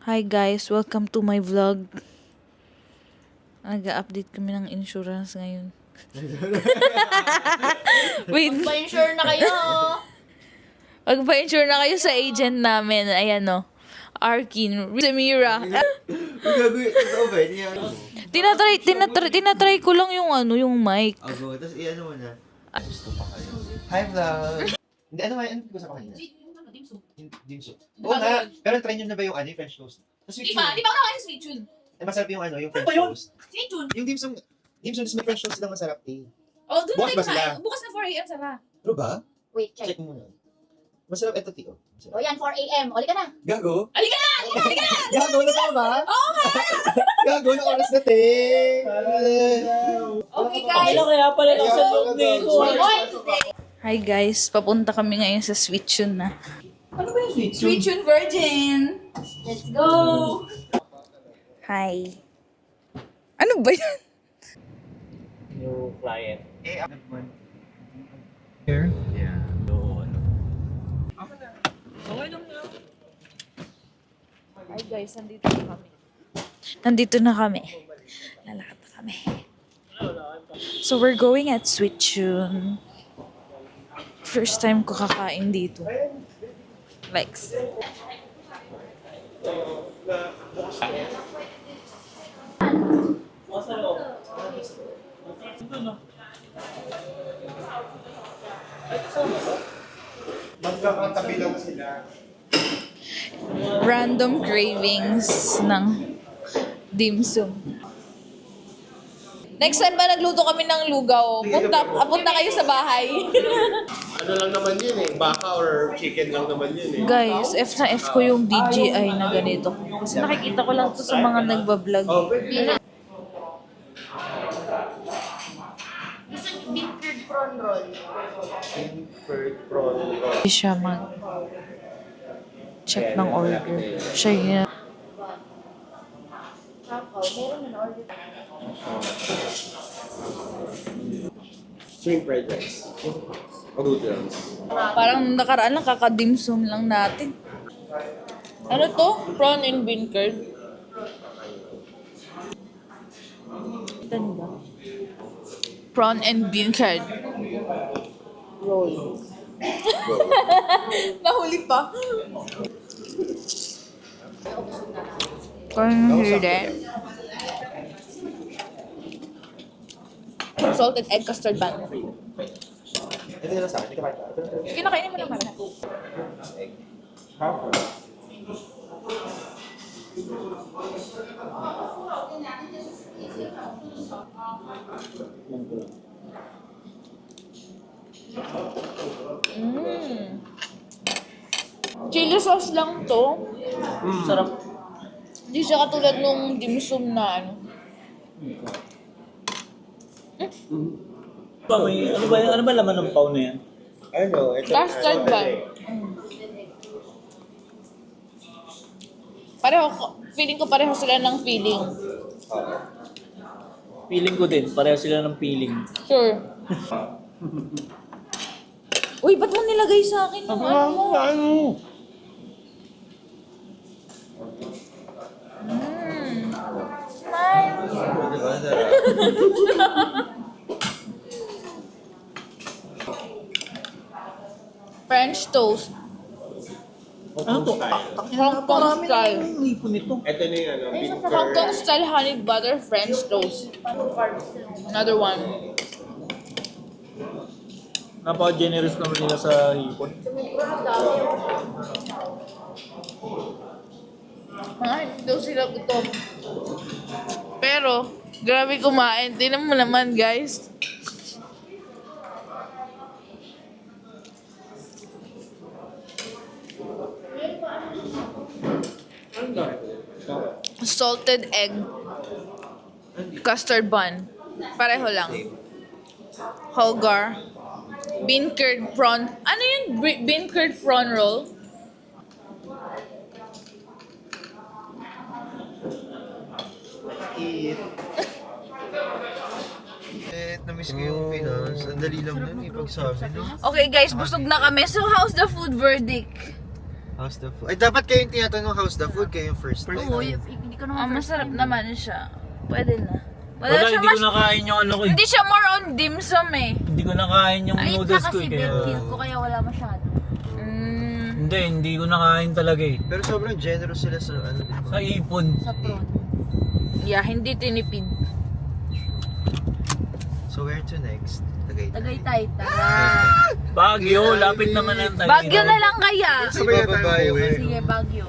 Hi guys, welcome to my vlog. Nag-update kami ng insurance ngayon. Wait, Pa-insure na kayo. magpa-insure na kayo sa agent namin. Ayan o. Arkin, Samira. Gagawin ito ba? Tinatry ko lang yung yung mic. Ako, tapos i-ano mo na. Gusto pa kayo. Hi vlog! Hindi, ano gusto pa kanina? Dimsum. Oo nga, pero try nyo na ba yung French toast? Di ba? Di ba ako nakain sweet yun? Masarap yung yung French toast. Sweet yun. Yung dimsum, tapos may French toast silang masarap eh. Oh, doon Bukas na ba tayo sila? kumain. Bukas na 4 a.m. Sara. Ano ba? Wait, check. Check mo muna. Masarap ito, Tio. O yan, 4 a.m. Uli ka na. Gago? Halika na! Gago na tama ba? Oo nga! Gago na oras na, te! Okay, guys. Kaya pala lang sa loob nito. Boy, Hi guys, papunta kami ngayon sa Sweet Tune na. Ano ba yung sweet? Sweet Tune Virgin. Let's go. Hi. Ano ba yan? New client. Eh, naman. Here? Yeah. Oo, ano. Okay lang na. Hi guys, nandito na kami. Lalakad na kami. So we're going at Sweet Tune. First time ko kakain dito. Likes. Magkakatabi lang sila. Random cravings ng dim sum. Next time ba nagluto kami ng lugaw, punta kayo sa bahay. Ano lang naman yun eh, baka or chicken lang naman yun eh. Guys, F na F ko yung DJI na ganito. Kasi nakikita ko lang to sa mga nagbablog. Oh, pwede. Gusto niyo beef curd prawn roll. Bird prawn roll. Hindi siya check ng order. Siya yun. Kakaw, meron na order. Shrimp fried rice. Noodles. Parang nakaraan lang, kakadimsum lang natin. Ano to? Prawn and bean curd. Ito ba? Prawn and bean curd. Roll. Nahuli pa. Can you hear that? Salted egg custard bun. Ito na lang sa akin. Ito ba? Kinakainin mo naman. Chili sauce lang to. Sarap. Hindi siya katulad nung dimsum na ano. Ano ba laman ng pau na yan? Ano? Ito Custard bun. Feeling ko pareho sila ng feeling. Feeling ko din. Pareho sila ng feeling. Sure. Uy, ba't mo nilagay sa akin ng ano mo? French toast. Ano to? Hong Kong style. Ang ipon nito. Ito na yung bean Hong curd. Kong style honey butter French toast. Another one. Napaka-generous naman nila sa hipon. Hindi daw sila gutom. Pero, grabe kumain. Tingnan mo naman, guys. Salted egg custard bun. Pareho lang. Hogar. Bean curd prawn. Ano yun? Bean curd prawn roll? Na-miss ko yung Pinas. Ang dali lang nun, ipagsabi, no? Okay guys, busog na kami. So how's the food verdict? how's the food? Ay, dapat kayo yung tinatanong how's the food, kayo yung first time. Oo, hindi ko naman Masarap naman siya. Pwede na. Wala, hindi ko nakain yung ano ko eh. Hindi siya more on dim sum eh. Hindi ko nakain yung Ay, noodles ko kasi eh. Kaya... bed ko kaya wala masyado. Hindi ko nakain talaga eh. Pero sobrang generous sila sa ano. Sa ipon. Sa prawn. Yeah, hindi tinipid. So where to next? Tagaytay, tara. Baguio, lapit naman ang tayo. Baguio na lang kaya. Sabay na tayo. Sige, Baguio.